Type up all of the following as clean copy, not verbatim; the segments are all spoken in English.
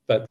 But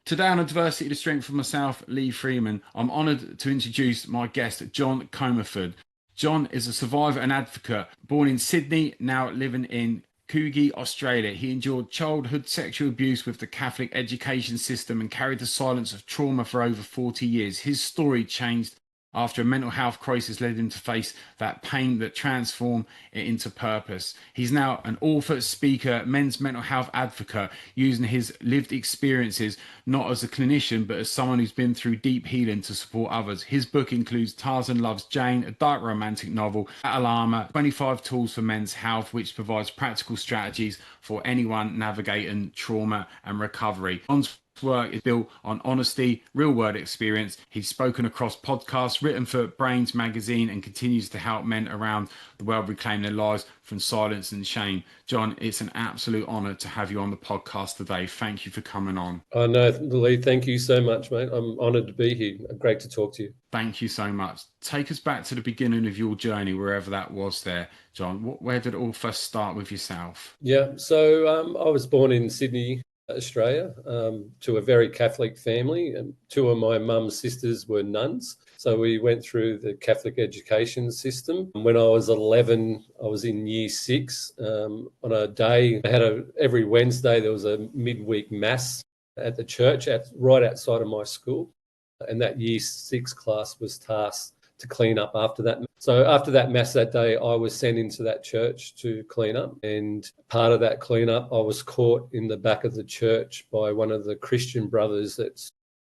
Today on Adversity to Strength for myself, Lee Freeman, I'm honoured to introduce my guest, John Comerford. John is a survivor and advocate, born in Sydney, now living in Coogee, Australia. He endured childhood sexual abuse with the Catholic education system and carried the silence of trauma for over 40 years. His story changed after a mental health crisis led him to face that pain that transformed it into purpose. He's now an author, speaker, men's mental health advocate, using his lived experiences not as a clinician, but as someone who's been through deep healing to support others. His book includes Tarzan Loves Jane, a dark romantic novel, Alarma, 25 Tools for Men's Health, which provides practical strategies for anyone navigating trauma and recovery. John's work is built on honesty, real world experience. He's spoken across podcasts, written for Brains magazine, and continues to help men around the world reclaim their lives from silence and shame. John, it's an absolute honour to have you on the podcast today. Thank you for coming on. I know, Lee, thank you so much, mate. I'm honoured to be here. Great to talk to you. Thank you so much. Take us back to the beginning of your journey, wherever that was there, John. Where did it all first start with yourself? Yeah, so I was born in Sydney, Australia, to a very Catholic family, and two of my mum's sisters were nuns. So we went through the Catholic education system. When I was 11, I was in year 6. On a day, every Wednesday there was a midweek mass at the church right outside of my school, and that year 6 class was tasked to clean up after that. So after that mass that day, I was sent into that church to clean up. And part of that cleanup, I was caught in the back of the church by one of the Christian brothers that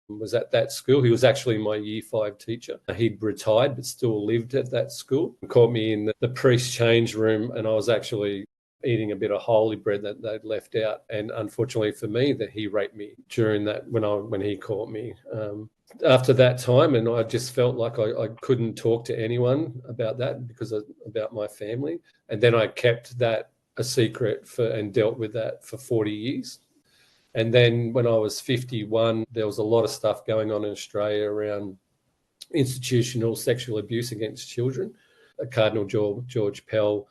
was at that school. He was actually my year 5 teacher. He'd retired, but still lived at that school. He caught me in the priest's change room, and I was actually eating a bit of holy bread that they'd left out. And unfortunately for me, that he raped me during that when he caught me. After that time, and I just felt like I couldn't talk to anyone about that about my family. And then I kept that a secret and dealt with that for 40 years. And then when I was 51, there was a lot of stuff going on in Australia around institutional sexual abuse against children. Cardinal George Pell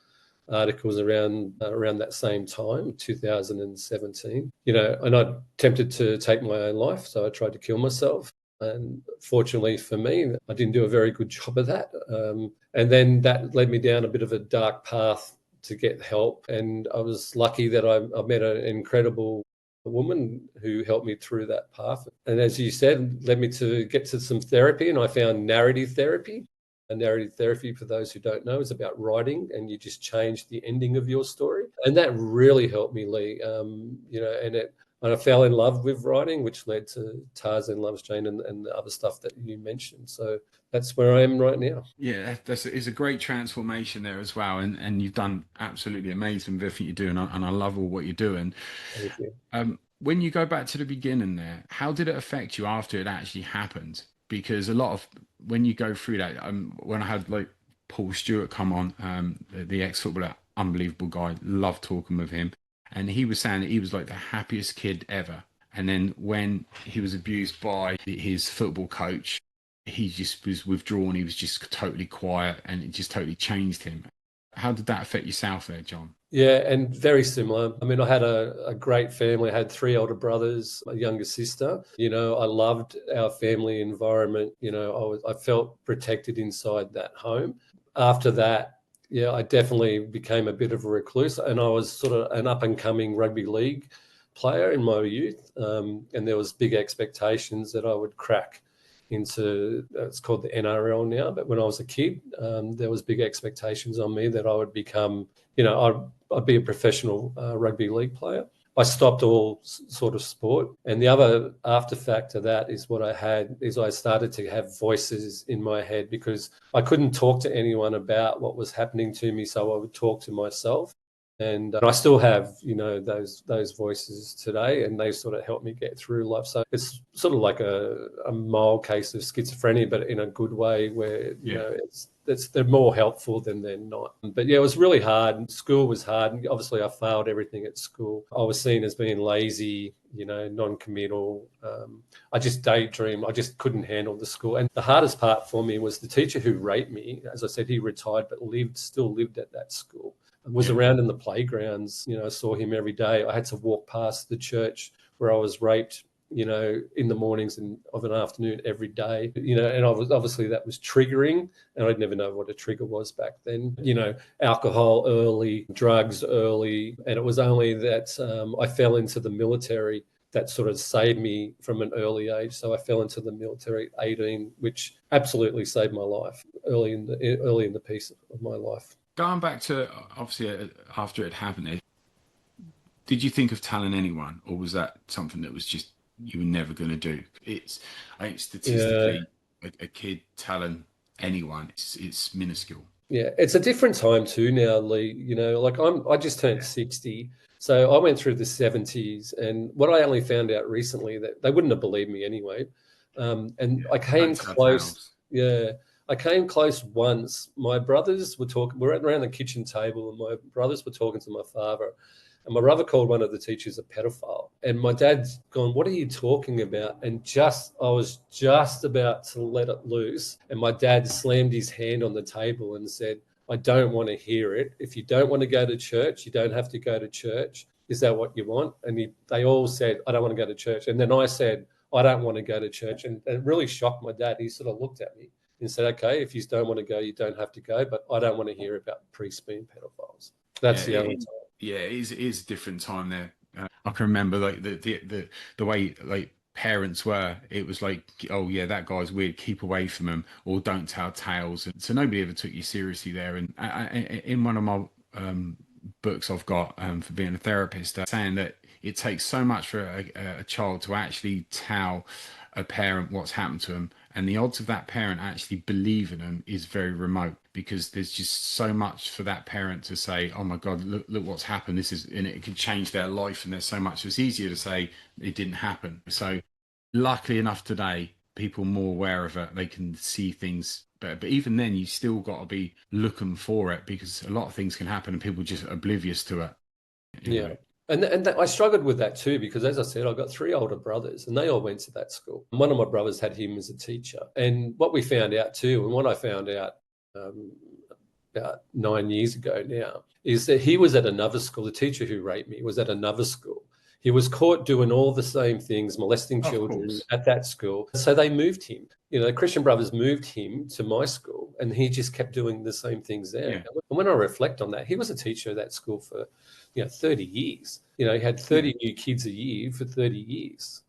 articles around that same time, 2017. And I attempted to take my own life, so I tried to kill myself. And fortunately for me, I didn't do a very good job of that. And then that led me down a bit of a dark path to get help. And I was lucky that I met an incredible woman who helped me through that path. And as you said, led me to get to some therapy, and I found narrative therapy. And narrative therapy, for those who don't know, is about writing, and you just change the ending of your story. And that really helped me, Lee. And I fell in love with writing, which led to Tarzan Loves Jane and the other stuff that you mentioned. So that's where I am right now. Yeah, it's a great transformation there as well. And you've done absolutely amazing with everything you do. And I love all what you're doing. Thank you. When you go back to the beginning there, how did it affect you after it actually happened? Because a lot of when you go through that, when I had like Paul Stewart come on, the ex-footballer, unbelievable guy, loved talking with him, and he was saying that he was like the happiest kid ever. And then when he was abused by his football coach, he just was withdrawn. He was just totally quiet, and it just totally changed him. How did that affect yourself there, John? Yeah, and very similar. I mean, I had a great family. I had 3 older brothers, a younger sister. I loved our family environment. I felt protected inside that home. After that, yeah, I definitely became a bit of a recluse, and I was sort of an up-and-coming rugby league player in my youth, and there was big expectations that I would crack into, it's called the NRL now, but when I was a kid, there was big expectations on me that I would become, I'd be a professional rugby league player. I stopped all sort of sport. And the other afterfact of that is I started to have voices in my head because I couldn't talk to anyone about what was happening to me. So I would talk to myself. And I still have, those voices today, and they sort of help me get through life. So it's sort of like a mild case of schizophrenia, but in a good way where, they're more helpful than they're not. But yeah, it was really hard. School was hard. And obviously I failed everything at school. I was seen as being lazy, non-committal. I just daydreamed. I just couldn't handle the school. And the hardest part for me was the teacher who raped me. As I said, he retired, but still lived at that school. I was around in the playgrounds, I saw him every day. I had to walk past the church where I was raped, in the mornings and of an afternoon every day, and obviously that was triggering, and I'd never know what a trigger was back then. Alcohol early, drugs early, and it was only that I fell into the military that sort of saved me from an early age. So I fell into the military at 18, which absolutely saved my life early in the piece of my life. Going back to obviously after it happened, did you think of telling anyone, or was that something that was just you were never going to do? I think statistically, a kid telling anyone, it's minuscule. Yeah, it's a different time too now, Lee. Like I just turned 60. So I went through the 70s, and what I only found out recently that they wouldn't have believed me anyway. And I came close. Yeah, I came close once. My brothers were talking, we're around the kitchen table, and my brothers were talking to my father. And my brother called one of the teachers a pedophile. And my dad's gone, "What are you talking about?" And I was just about to let it loose. And my dad slammed his hand on the table and said, "I don't want to hear it. If you don't want to go to church, you don't have to go to church. Is that what you want?" And they all said, "I don't want to go to church." And then I said, "I don't want to go to church." And it really shocked my dad. He sort of looked at me and said, "Okay, if you don't want to go, you don't have to go. But I don't want to hear about priests being pedophiles." That's the only time. Yeah, it is a different time there. I can remember like the way like parents were. It was like, oh yeah, that guy's weird. Keep away from him, or don't tell tales. And so nobody ever took you seriously there. And in one of my books I've got for being a therapist, saying that it takes so much for a child to actually tell a parent what's happened to them, and the odds of that parent actually believing them is very remote, because there's just so much for that parent to say, "Oh my God, look what's happened. This is," and it can change their life. And there's so much. It's easier to say it didn't happen. So, luckily enough today, people are more aware of it. They can see things better. But even then, you still got to be looking for it, because a lot of things can happen and people are just oblivious to it. Yeah. And I struggled with that too, because as I said, I've got 3 older brothers and they all went to that school. One of my brothers had him as a teacher. And what we found out too, and what I found out about 9 years ago now, is that he was at another school. The teacher who raped me was at another school. He was caught doing all the same things, molesting children at that school. So they moved him. The Christian Brothers moved him to my school, and he just kept doing the same things there. Yeah. And when I reflect on that, he was a teacher at that school for 30 years. He had 30 new kids a year for 30 years,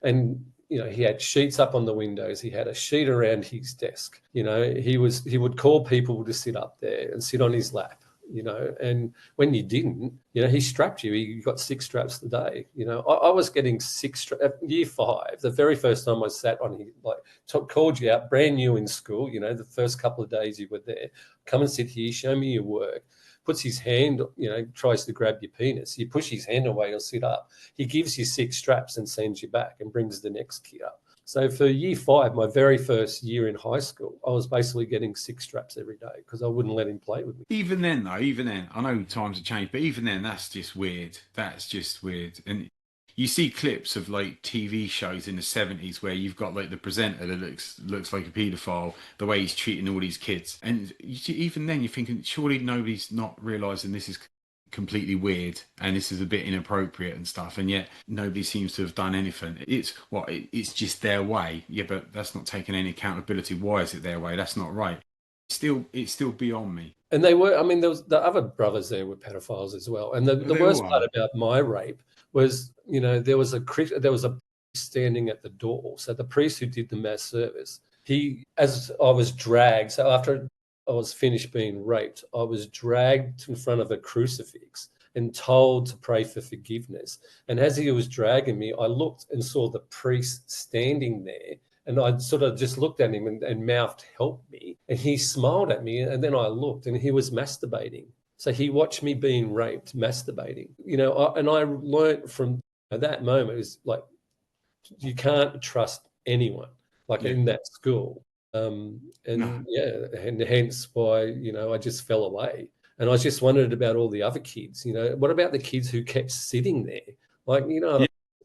and he had sheets up on the windows. He had a sheet around his desk. He would call people to sit up there and sit on his lap. And when you didn't, he strapped you. He got 6 straps a day. I was getting 6 straps at year 5. The very first time I sat on him, called you out, brand new in school. The first couple of days you were there, come and sit here, show me your work. Puts his hand, tries to grab your penis. You push his hand away, he'll sit up. He gives you 6 straps and sends you back and brings the next kid up. So for year 5, my very first year in high school, I was basically getting 6 straps every day because I wouldn't let him play with me. Even then, I know times have changed, but even then, that's just weird. That's just weird. And you see clips of like TV shows in the 70s where you've got like the presenter that looks like a paedophile, the way he's treating all these kids. And even then, you're thinking, surely nobody's not realizing this is completely weird and this is a bit inappropriate and stuff, and yet nobody seems to have done anything. It's just their way. Yeah, but that's not taking any accountability. Why is it their way? That's not right. It's still beyond me. And they were, there was the other brothers there were pedophiles as well. And the worst part about my rape was, there was a priest standing at the door. So the priest who did the mass service, as I was dragged, so after I was finished being raped, I was dragged in front of a crucifix and told to pray for forgiveness. And as he was dragging me, I looked and saw the priest standing there. And I sort of just looked at him and mouthed, "Help me." And he smiled at me. And then I looked and he was masturbating. So he watched me being raped, masturbating. And I learned from that moment, it was like, you can't trust anyone in that school. And hence why, I just fell away. And I just wondered about all the other kids, what about the kids who kept sitting there?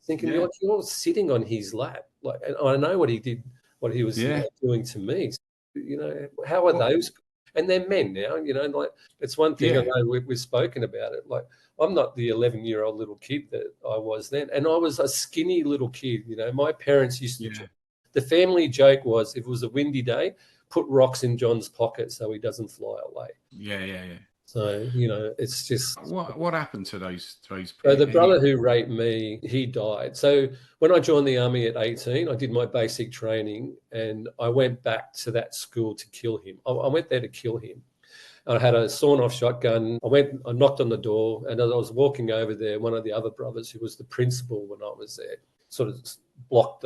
Thinking, you're sitting on his lap. And I know what he did, what he was doing to me. So, how are those? and they're men now, like it's one thing. Yeah. I know we've spoken about it. Like I'm not the 11-year-old little kid that I was then. And I was a skinny little kid, my parents used to, the family joke was, if it was a windy day, put rocks in John's pocket so he doesn't fly away. Yeah. So, it's just... What happened to those? So the brother who raped me, he died. So when I joined the army at 18, I did my basic training and I went back to that school to kill him. I went there to kill him. I had a sawn-off shotgun. I knocked on the door, and as I was walking over there, one of the other brothers, who was the principal when I was there, sort of blocked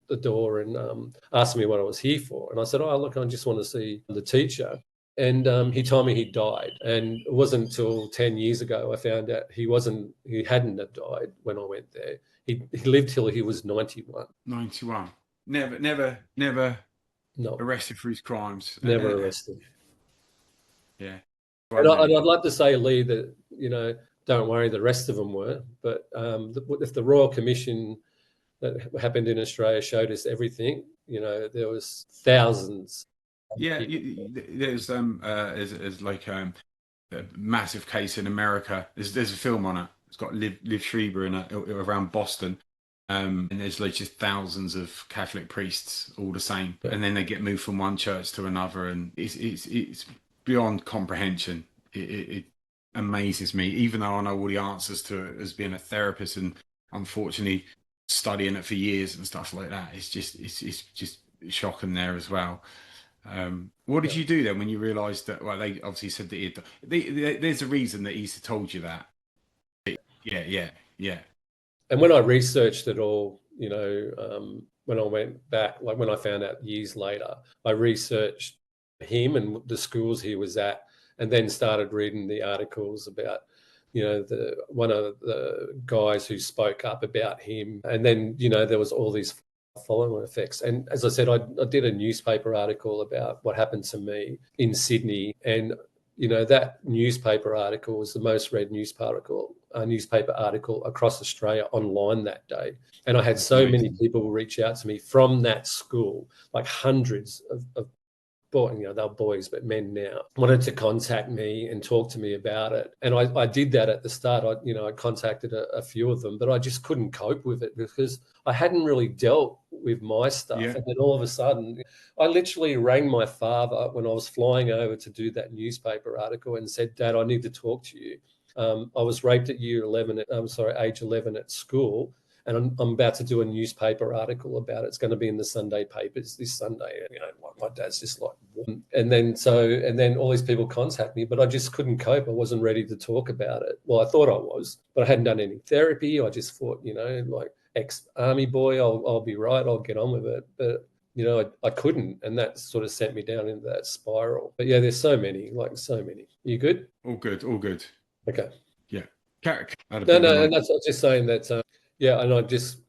the door and asked me what I was here for. And I said, "Oh, look, I just want to see the teacher." And he told me he died. And it wasn't until 10 years ago I found out he hadn't have died when I went there. He lived till he was 91. 91. Never arrested for his crimes. Never arrested. Yeah. And I'd love to say, Lee, that, don't worry, the rest of them were. But if the Royal Commission that happened in Australia showed us everything, there was thousands. Yeah, there's like a massive case in America. There's a film on it. It's got Liv Schreiber in it around Boston. And there's like just thousands of Catholic priests all the same. And then they get moved from one church to another. And it's beyond comprehension. It amazes me, even though I know all the answers to it as being a therapist and unfortunately studying it for years and stuff like that. It's just shocking there as well. What did you do then when you realised that? Well, they obviously said that there's a reason that he's told you that. Yeah. And when I researched it all, when I went back, like when I found out years later, I researched him and the schools he was at, and then started reading the articles about, one of the guys who spoke up about him. And then, there was all these following effects. And as I said, I did a newspaper article about what happened to me in Sydney. And, that newspaper article was the most read newspaper article across Australia online that day. And I had so many people reach out to me from that school, like hundreds of boys, they were boys, but men now, wanted to contact me and talk to me about it. And I did that at the start. I contacted a few of them, but I just couldn't cope with it because I hadn't really dealt with my stuff. Yeah. And then all of a sudden, I literally rang my father when I was flying over to do that newspaper article and said, "Dad, I need to talk to you. I was raped at age 11 at school. And I'm about to do a newspaper article about it. It's going to be in the Sunday papers this Sunday." My dad's just like, what? And then all these people contact me, but I just couldn't cope. I wasn't ready to talk about it. Well, I thought I was, but I hadn't done any therapy. I just thought, like ex-army boy, I'll be right. I'll get on with it. But, I couldn't. And that sort of sent me down into that spiral. But yeah, there's so many. You good? All good. Okay. Yeah. No, and that's just saying that, yeah, and I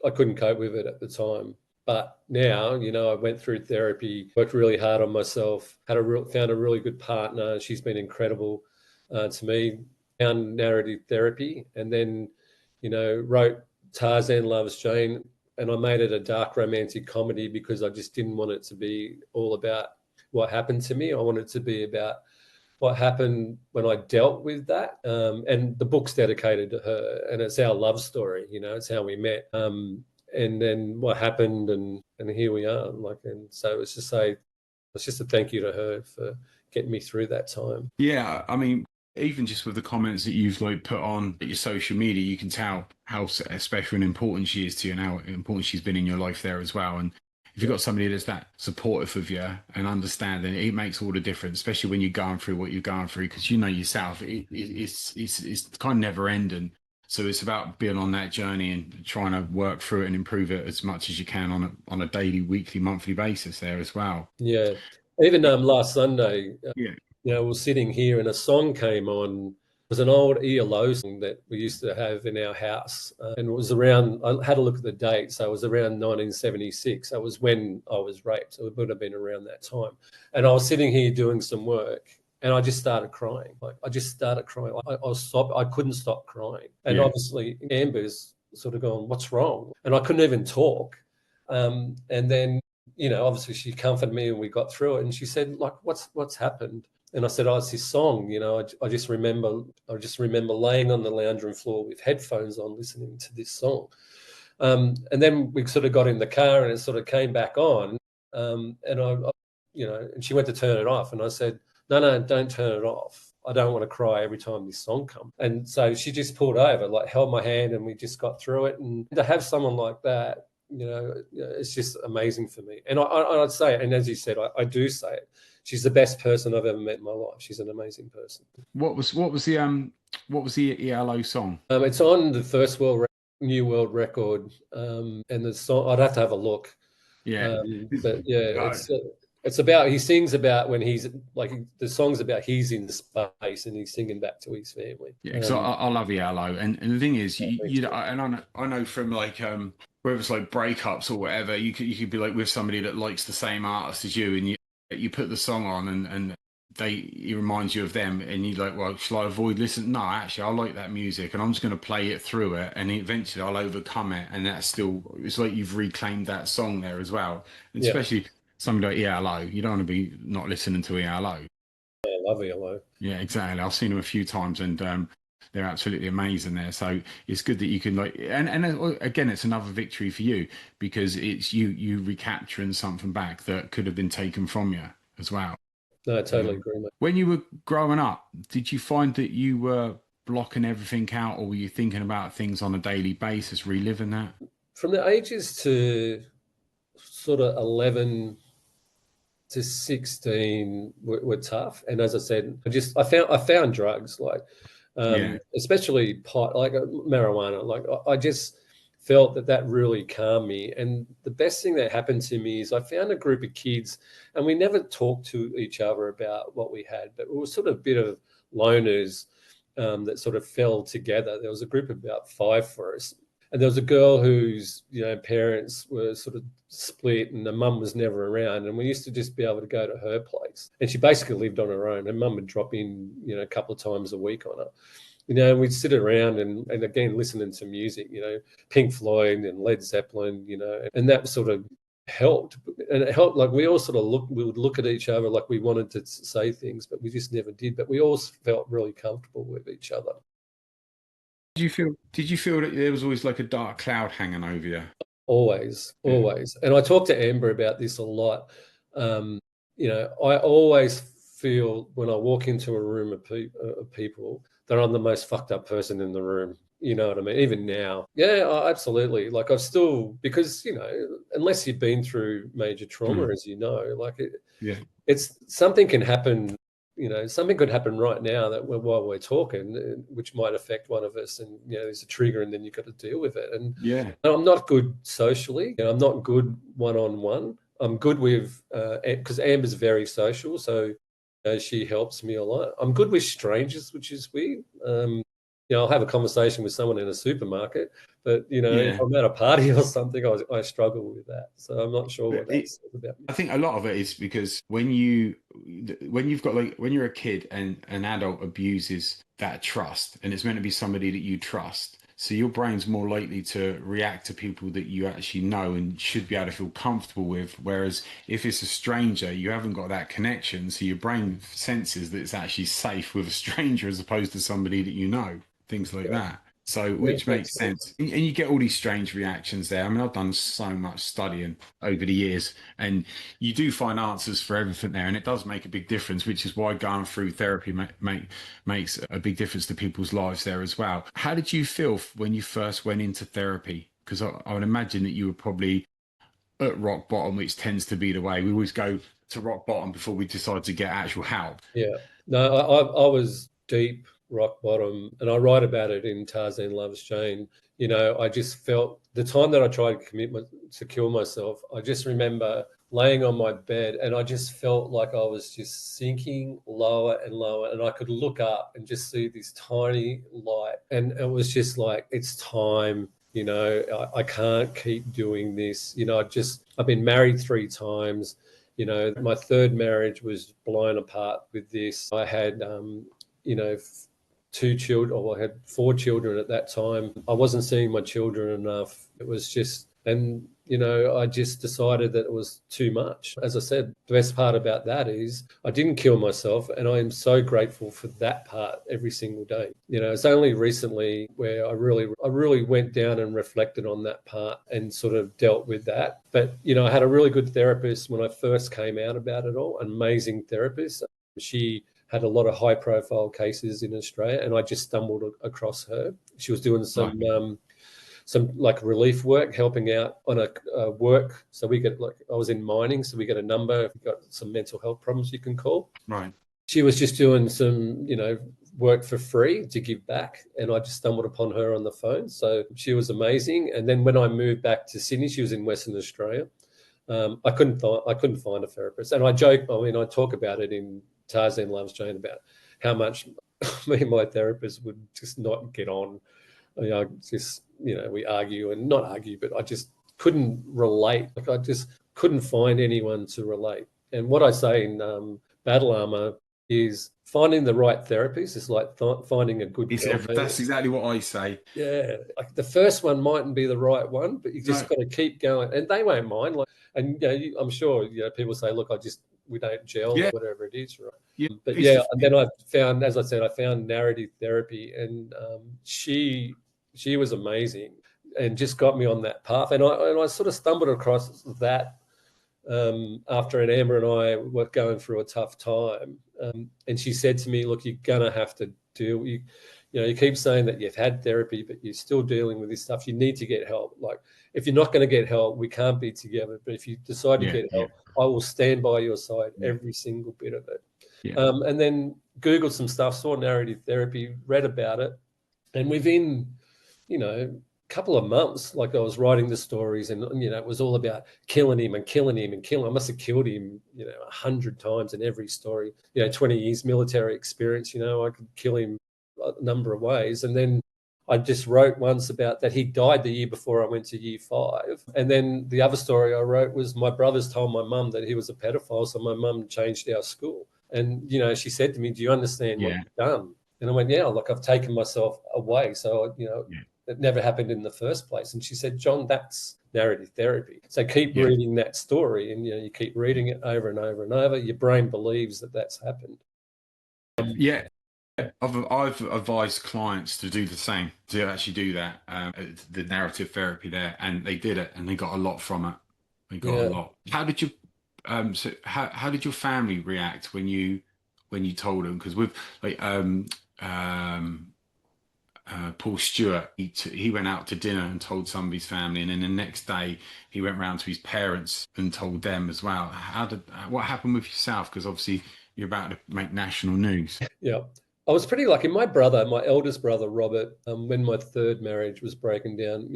couldn't cope with it at the time. But now, I went through therapy, worked really hard on myself, found a really good partner. She's been incredible to me. Found narrative therapy, and then, wrote Tarzan Loves Jane, and I made it a dark romantic comedy because I just didn't want it to be all about what happened to me. I wanted it to be about what happened when I dealt with that. And the book's dedicated to her, and it's our love story, it's how we met. And then what happened, and here we are. And so it's just a thank you to her for getting me through that time. Yeah, I mean, even just with the comments that you've put on your social media, you can tell how special and important she is to you and how important she's been in your life there as well. And if you've got somebody that's that supportive of you and understanding, it makes all the difference, especially when you're going through what you're going through, because yourself, it's kind of never ending. So it's about being on that journey and trying to work through it and improve it as much as you can on a daily, weekly, monthly basis there as well. Yeah. Even last Sunday, we're sitting here and a song came on. It was an old ELO song that we used to have in our house. And it was around, I had a look at the date, so it was around 1976. That was when I was raped. So it would have been around that time. And I was sitting here doing some work and I just started crying. I couldn't stop crying. And obviously Amber's sort of going, "What's wrong?" And I couldn't even talk. And then, obviously she comforted me and we got through it. And she said, "What's happened?" And I said, oh, it's this song. I just remember laying on the lounge room floor with headphones on, listening to this song. And then we sort of got in the car and it sort of came back on. And and she went to turn it off. And I said, no, don't turn it off. I don't want to cry every time this song comes. And so she just pulled over, like held my hand, and we just got through it. And to have someone like that, it's just amazing for me. And I'd say it, and as you said, I do say it. She's the best person I've ever met in my life. She's an amazing person. What was the ELO song? It's on the first New World record, and the song I'd have to have a look. Yeah, but yeah, it's about, he sings about when he's like, the song's about he's in space and he's singing back to his family. Yeah, so I love ELO, and the thing is, I know from like whether it's like breakups or whatever, you could be like with somebody that likes the same artist as you, and you put the song on and he reminds you of them, and you're like, well, shall I avoid listening? No, actually, I like that music, and I'm just going to play it through it, and eventually I'll overcome it, and it's like you've reclaimed that song there as well, and especially somebody like ELO, you don't want to be not listening to ELO. I love ELO. Yeah, exactly. I've seen them a few times, and they're absolutely amazing there. So it's good that you can and again, it's another victory for you, because it's you recapturing something back that could have been taken from you as well. No, I totally agree, mate. When you were growing up, did you find that you were blocking everything out, or were you thinking about things on a daily basis, reliving that? From the ages to sort of 11 to 16 were tough. And as I said, I found drugs, like especially pot, like marijuana. Like I just felt that really calmed me. And the best thing that happened to me is I found a group of kids, and we never talked to each other about what we had, but we were sort of a bit of loners that sort of fell together. There was a group of about 5 for us. And there was a girl whose, parents were sort of split, and the mum was never around. And we used to just be able to go to her place. And she basically lived on her own. And mum would drop in, a couple of times a week on her. And we'd sit around and again, listening to music, Pink Floyd and Led Zeppelin, and that sort of helped. And it helped, like we all sort of we would look at each other like we wanted to say things, but we just never did. But we all felt really comfortable with each other. Did you feel that there was always like a dark cloud hanging over you? Always. And I talk to Amber about this a lot. I always feel when I walk into a room of people that I'm the most fucked up person in the room. You know what I mean? Even now. Yeah, absolutely. Like I've still, because, unless you've been through major trauma, as it's something can happen. Something could happen right now that while we're talking, which might affect one of us, and there's a trigger, and then you've got to deal with it. And I'm not good socially. I'm not good one-on-one. I'm good with because Amber's very social, so she helps me a lot. I'm good with strangers, which is weird. I'll have a conversation with someone in a supermarket, but if I'm at a party or something, I struggle with that. So I'm not sure what that's about. I think a lot of it is because when you're a kid and an adult abuses that trust, and it's meant to be somebody that you trust, so your brain's more likely to react to people that you actually know and should be able to feel comfortable with. Whereas if it's a stranger, you haven't got that connection, so your brain senses that it's actually safe with a stranger as opposed to somebody that you know. Things like that. So, which makes sense. And you get all these strange reactions there. I mean, I've done so much studying over the years, and you do find answers for everything there. And it does make a big difference, which is why going through therapy makes a big difference to people's lives there as well. How did you feel when you first went into therapy? Because I would imagine that you were probably at rock bottom, which tends to be the way. We always go to rock bottom before we decide to get actual help. Yeah. No, I was deep rock bottom, and I write about it in Tarzan Loves Jane. I just felt the time that I tried to kill myself, I just remember laying on my bed, and I just felt like I was just sinking lower and lower, and I could look up and just see this tiny light, and it was just like, it's time. I can't keep doing this. I've been married 3 times. My 3rd marriage was blown apart with this. I had 2 children, or I had 4 children at that time. I wasn't seeing my children enough. It And, I just decided that it was too much. As I said, the best part about that is I didn't kill myself, and I am so grateful for that part every single day. It's only recently where I really went down and reflected on that part and sort of dealt with that. But, I had a really good therapist when I first came out about it all, an amazing therapist. She had a lot of high profile cases in Australia, and I just stumbled across her. She was doing some like relief work, helping out on a work. So we get I was in mining, so we get a number. If you've got some mental health problems, you can call. Right. She was just doing some, work for free to give back, and I just stumbled upon her on the phone. So she was amazing. And then when I moved back to Sydney, she was in Western Australia. I couldn't find a therapist, and I talk about it in Tarzan Loves Jane about how much me and my therapist would just not get on. We argue and not argue, but I just couldn't relate. Like I just couldn't find anyone to relate. And what I say in Battle Armor is finding the right therapist is like finding a good girl. That's exactly what I say. Yeah, like the first one mightn't be the right one, but you just got to keep going, and they won't mind. I'm sure people say, "Look, we don't gel," or whatever it is, right? Yeah. But and then I found, as I said, narrative therapy, and she was amazing and just got me on that path. And I sort of stumbled across that after Amber and I were going through a tough time. And she said to me, "Look, you're gonna have to deal. You keep saying that you've had therapy, but you're still dealing with this stuff. You need to get help. Like, if you're not going to get help, we can't be together. But if you decide to get help, I will stand by your side every single bit of it." Yeah. And then Googled some stuff, saw narrative therapy, read about it, and within, a couple of months, like I was writing the stories, and it was all about killing him. I must have killed him 100 times in every story. 20 years military experience, I could kill him a number of ways. And then I just wrote once about that he died the year before I went to year 5. And then the other story I wrote was my brothers told my mum that he was a pedophile, so my mum changed our school. And she said to me, "Do you understand what you've done?" And I went, "Yeah, look, I've taken myself away, so it never happened in the first place." And she said, "John, that's narrative therapy. So keep reading that story, and you keep reading it over and over and over. Your brain believes that that's happened." I've advised clients to do the same, to actually do that, the narrative therapy there, and they did it, and they got a lot from it. They got a lot. How did you? How did your family react when you told them? Because with Paul Stewart, he went out to dinner and told some of his family, and then the next day he went round to his parents and told them as well. What happened with yourself? Because obviously you're about to make national news. Yeah. I was pretty lucky. My eldest brother, Robert, when my third marriage was breaking down,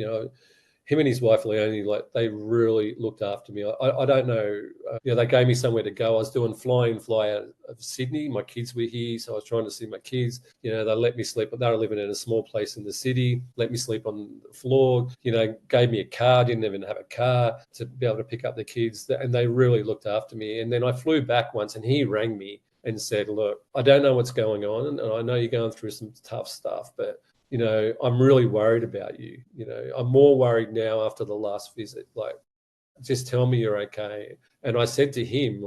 him and his wife, Leonie, they really looked after me. I don't know. They gave me somewhere to go. I was doing fly out of Sydney. My kids were here, so I was trying to see my kids. They let me sleep. They were living in a small place in the city, let me sleep on the floor, gave me a car. Didn't even have a car to be able to pick up the kids. And they really looked after me. And then I flew back once, and he rang me and said, "Look, I don't know what's going on, and I know you're going through some tough stuff, but I'm really worried about you. I'm more worried now after the last visit. Like, just tell me you're okay." And I said to him,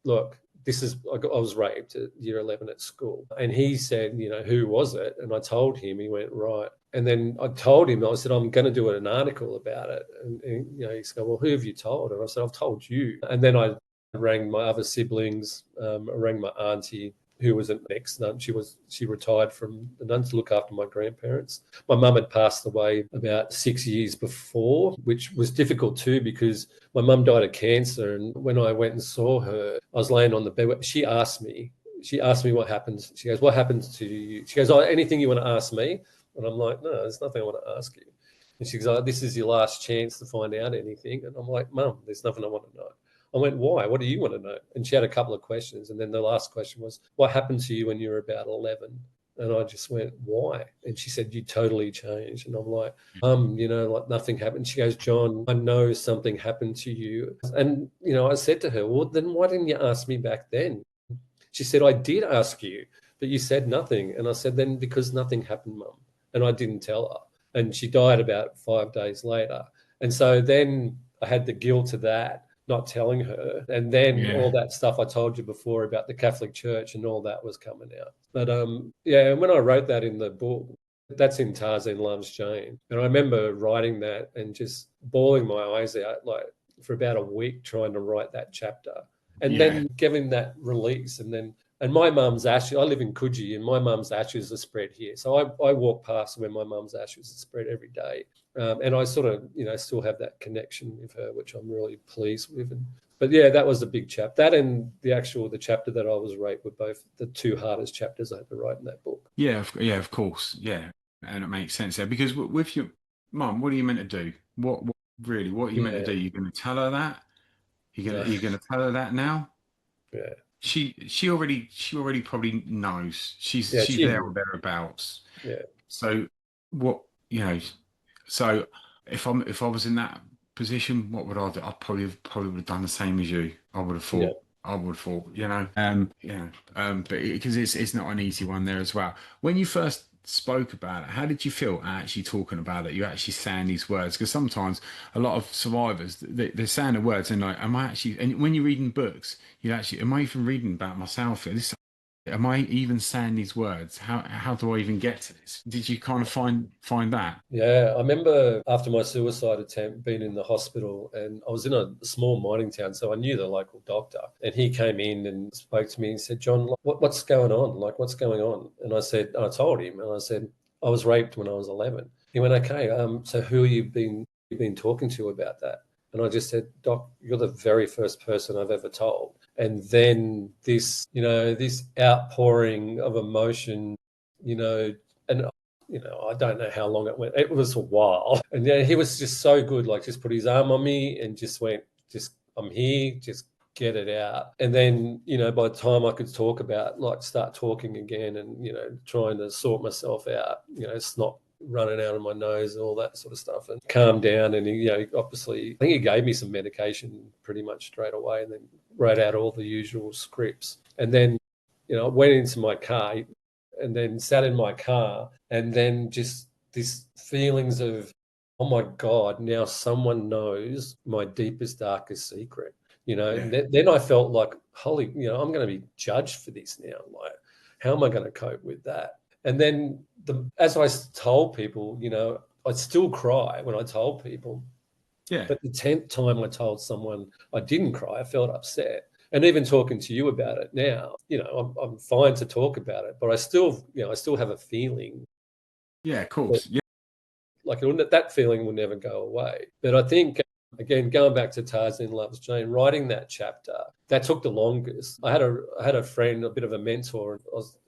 "Look, I was raped at year 11 at school." And he said, "Who was it?" And I told him. He went, "Right." And then I told him, I said, "I'm going to do an article about it." And he said, "Well, who have you told?" And I said, "I've told you." And then I rang my other siblings. I rang my auntie, who was an ex-nun. She retired from the nun to look after my grandparents. My mum had passed away about 6 years before, which was difficult too because my mum died of cancer. And when I went and saw her, I was laying on the bed. She asked me what happened. She goes, "What happened to you?" She goes, "Oh, anything you want to ask me?" And I'm like, "No, there's nothing I want to ask you." And she goes, "Oh, this is your last chance to find out anything." And I'm like, "Mum, there's nothing I want to know." I went, "Why? What do you want to know?" And she had a couple of questions. And then the last question was, "What happened to you when you were about 11? And I just went, "Why?" And she said, "You totally changed." And I'm like, nothing happened. She goes, "John, I know something happened to you." And, I said to her, "Well, then why didn't you ask me back then?" She said, "I did ask you, but you said nothing." And I said, "Then because nothing happened, Mum." And I didn't tell her. And she died about 5 days later. And so then I had the guilt of that, not telling her. And then all that stuff I told you before about the Catholic Church and all that was coming out. But yeah, when I wrote that in the book, that's in Tarzan Loves Jane. And I remember writing that and just bawling my eyes out, like for about a week trying to write that chapter. And then giving that release. And my mum's ashes, I live in Coogee, and my mum's ashes are spread here. So I walk past where my mum's ashes are spread every day. And I sort of, still have that connection with her, which I'm really pleased with. But yeah, that was a big chapter. That and the chapter that I was raped were both the two hardest chapters I had to write in that book. Yeah, of course. Yeah. And it makes sense there because with your mum, what are you meant to do? What are you meant to do? You're going to tell her that? You're gonna tell her that now? Yeah. She already probably knows. She's there or thereabouts. Yeah. So what so if I was in that position, what would I do? I probably would have done the same as you. I would have thought. Yeah. I would have thought, but because it's not an easy one there as well. When you first spoke about it, how did you feel actually talking about it? You actually saying these words because sometimes a lot of survivors they're saying the words and like, am I actually? And when you're reading books, you actually, am I even reading about myself? Am I even saying these words? How do I even get to this? Did you kind of find that? Yeah, I remember after my suicide attempt being in the hospital, and I was in a small mining town, so I knew the local doctor, and he came in and spoke to me and said, "John, what's going on? Like, what's going on?" And I told him, and I said, "I was raped when I was 11." He went, "Okay, so who have you been talking to about that?" And I just said, "Doc, you're the very first person I've ever told." And then this outpouring of emotion, and I don't know how long it went. It was a while. And yeah, he was just so good, like just put his arm on me and just went, just, I'm here, just get it out. And then, by the time I could talk about, like start talking again and, trying to sort myself out, snot running out of my nose and all that sort of stuff and calm down. And, obviously, I think he gave me some medication pretty much straight away and then wrote out all the usual scripts. And then, I went into my car and then sat in my car and then just this feelings of, oh my God, now someone knows my deepest, darkest secret. Then I felt like, holy, I'm going to be judged for this now. Like, how am I going to cope with that? And then as I told people, I'd still cry when I told people. Yeah. But the 10th time I told someone I didn't cry, I felt upset. And even talking to you about it now, I'm fine to talk about it, but I still have a feeling. Yeah, of course. Yeah. Like that feeling will never go away. But I think, again, going back to Tarzan Loves Jane, writing that chapter, that took the longest. I had a friend, a bit of a mentor,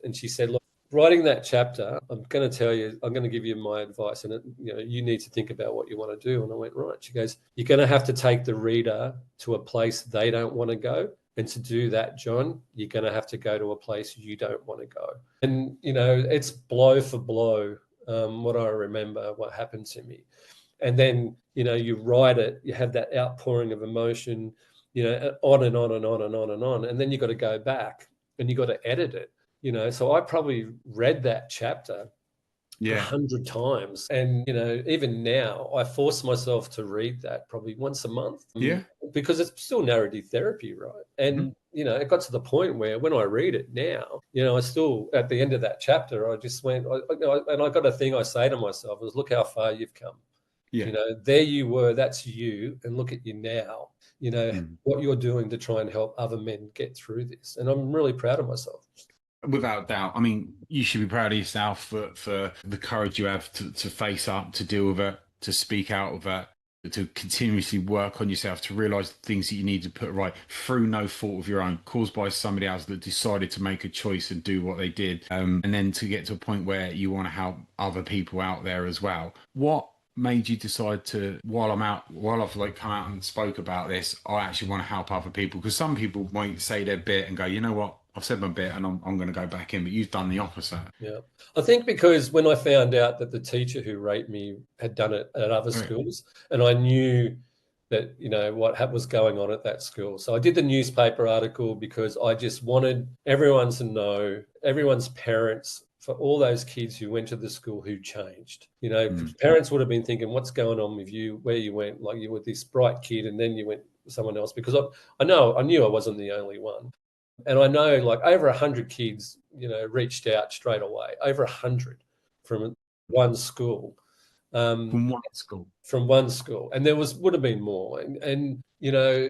and she said, look, writing that chapter, I'm going to give you my advice, and you need to think about what you want to do. And I went, right. She goes, you're going to have to take the reader to a place they don't want to go. And to do that, John, you're going to have to go to a place you don't want to go. And, it's blow for blow. What I remember, what happened to me. And then, you write it, you have that outpouring of emotion, on and on and on and on and on. And then you got to go back and you got to edit it, So I probably read that chapter 100 times. And, even now I force myself to read that probably once a month. Yeah. Because it's still narrative therapy, right? And, it got to the point where when I read it now, I still, at the end of that chapter, I just went, and I got a thing I say to myself is, look how far you've come. Yeah. There you were, that's you. And look at you now, what you're doing to try and help other men get through this. And I'm really proud of myself. Without doubt. I mean, you should be proud of yourself for the courage you have to face up, to deal with it, to speak out of it, to continuously work on yourself, to realise the things that you need to put right through no fault of your own, caused by somebody else that decided to make a choice and do what they did. And then to get to a point where you want to help other people out there as well. What made you decide to, while I've like come out and spoke about this, I actually want to help other people? Because some people might say their bit and go, you know what, I've said my bit and I'm going to go back in, but you've done the opposite. Yeah. I think because when I found out that the teacher who raped me had done it at other schools, and I knew that, what was going on at that school. So I did the newspaper article because I just wanted everyone to know, everyone's parents, for all those kids who went to the school who changed. You know, Mm. parents would have been thinking, what's going on with you, where you went, like you were this bright kid and then you went with someone else, because I knew I wasn't the only one. And I know like over 100 kids, you know, reached out straight away, over 100 from one school. From one school. From one school. And there would have been more. And you know,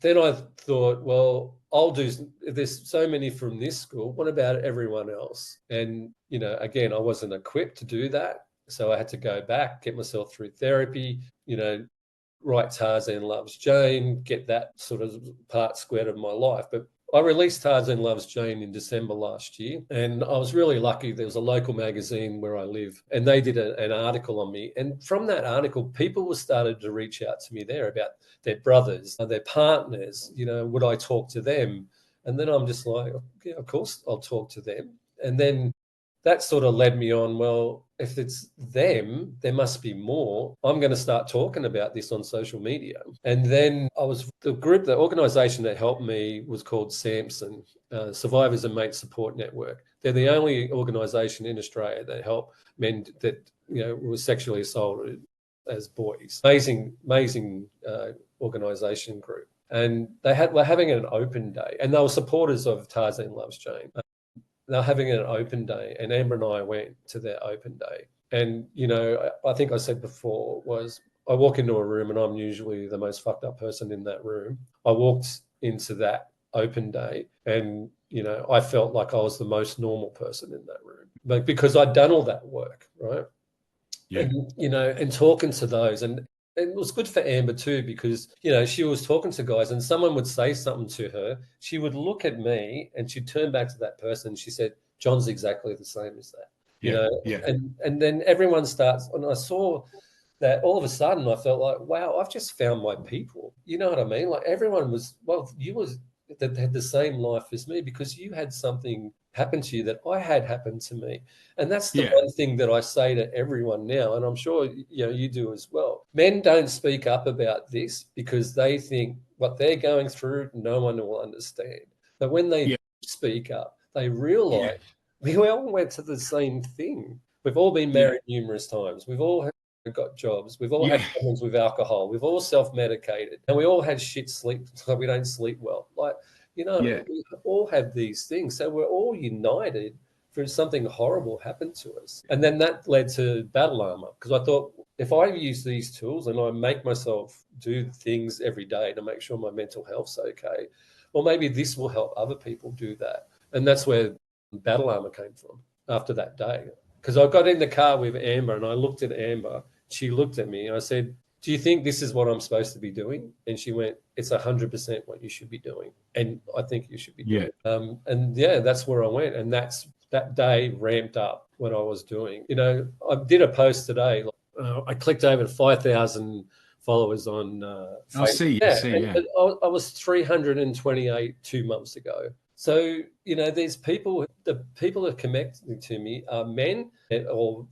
then I thought, well, there's so many from this school. What about everyone else? And, you know, again, I wasn't equipped to do that. So I had to go back, get myself through therapy, you know, write Tarzan Loves Jane, get that sort of part squared of my life. But I released Tarzan Loves Jane in December last year, and I was really lucky. There was a local magazine where I live, and they did an article on me. And from that article, people started to reach out to me there about their brothers, their partners. You know, would I talk to them? And then I'm just like, yeah, of course I'll talk to them. And then that sort of led me on, well, if it's them, there must be more. I'm going to start talking about this on social media. And then the organization that helped me was called SAMSON, Survivors and Mates Support Network. They're the only organization in Australia that help men that, you know, were sexually assaulted as boys. Amazing organization group. And were having an open day, and they were supporters of Tarzan Loves Jane. They're having an open day, and Amber and I went to their open day. And, you know, I think I said before was I walk into a room and I'm usually the most fucked up person in that room. I walked into that open day and, you know, I felt like I was the most normal person in that room, but because I'd done all that work, right? Yeah. And, you know, and talking to those, and it was good for Amber too, because, you know, she was talking to guys and someone would say something to her. She would look at me and she'd turn back to that person. And she said, John's exactly the same as that, you know? Yeah. And then everyone starts, and I saw that all of a sudden I felt like, wow, I've just found my people. You know what I mean? Like everyone was, well, that had the same life as me because you had something happen to you that I had happened to me. And that's the one thing that I say to everyone now, and I'm sure, you know, you do as well. Men don't speak up about this because they think what they're going through, no one will understand. But when they speak up, they realize we all went to the same thing. We've all been married numerous times. We've all got jobs. We've all had problems with alcohol. We've all self-medicated, and we all had shit sleep. So we don't sleep well. Like, you know, we all have these things. So we're all united for something horrible happened to us. And then that led to Battle Armor, because I thought if I use these tools and I make myself do things every day to make sure my mental health's okay, well, maybe this will help other people do that. And that's where Battle Armor came from after that day. Because I got in the car with Amber and I looked at Amber. She looked at me and I said, do you think this is what I'm supposed to be doing? And she went, it's 100% what you should be doing. And I think you should be doing it. And that's where I went. And that day ramped up what I was doing. You know, I did a post today. I clicked over 5,000 followers on Facebook. I was 328 2 months ago. So, you know, the people that are connecting to me are men or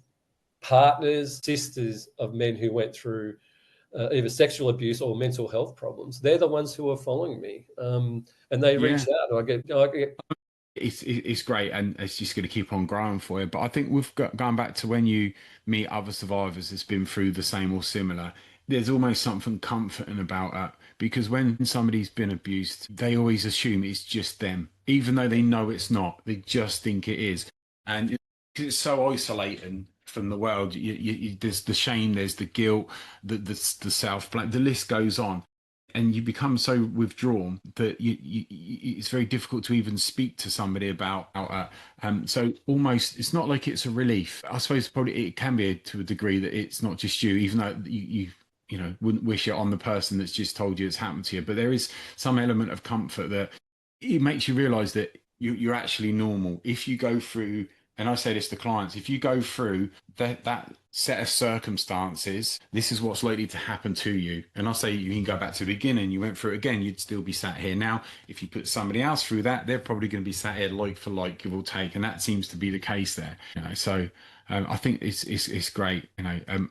partners, sisters of men who went through either sexual abuse or mental health problems. They're the ones who are following me, and they reach out. And I get. It's great, and it's just going to keep on growing for you. But I think we've gone back to when you meet other survivors that's been through the same or similar. There's almost something comforting about that, because when somebody's been abused, they always assume it's just them, even though they know it's not. They just think it is, and it's so isolating from the world. There's the shame, there's the guilt, the self-blame. The list goes on. And you become so withdrawn that it's very difficult to even speak to somebody about that. So almost, it's not like it's a relief. I suppose probably it can be to a degree that it's not just you, even though you know wouldn't wish it on the person that's just told you it's happened to you. But there is some element of comfort that it makes you realise that you're actually normal. If you go through, and I say this to clients, if you go through that set of circumstances, this is what's likely to happen to you. And I say you can go back to the beginning, you went through it again, you'd still be sat here now. If you put somebody else through that, they're probably going to be sat here like for like, give or take. And that seems to be the case there. You know, so I think it's great, you know,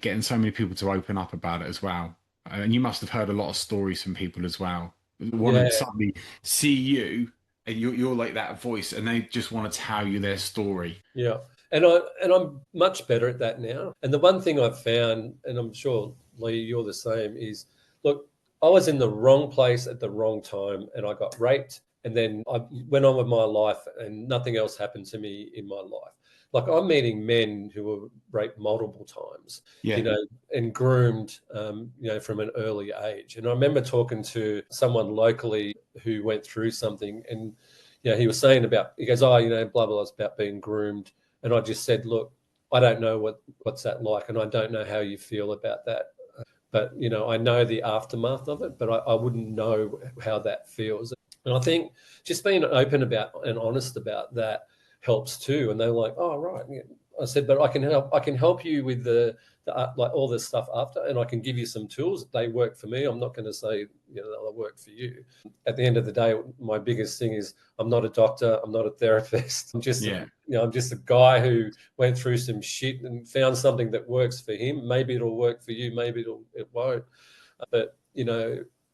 getting so many people to open up about it as well. And you must have heard a lot of stories from people as well. Want to suddenly see you and you're like that voice, and they just want to tell you their story. Yeah. And I'm much better at that now. And the one thing I've found, and I'm sure Lee, you're the same, is look, I was in the wrong place at the wrong time and I got raped. And then I went on with my life and nothing else happened to me in my life. Like I'm meeting men who were raped multiple times, Yeah, and groomed, from an early age. And I remember talking to someone locally who went through something, and he was saying about, he goes, oh, blah blah, it's about being groomed. And I just said, look, I don't know what's that like, and I don't know how you feel about that. But I know the aftermath of it, but I wouldn't know how that feels. And I think just being open about and honest about that helps too. And they're like, "Oh, right." Yeah. I said, "But I can help. I can help you with the like all this stuff after, and I can give you some tools. They work for me. I'm not going to say they'll work for you. At the end of the day, my biggest thing is I'm not a doctor. I'm not a therapist. yeah, I'm just a guy who went through some shit and found something that works for him. Maybe it'll work for you. Maybe it won't. But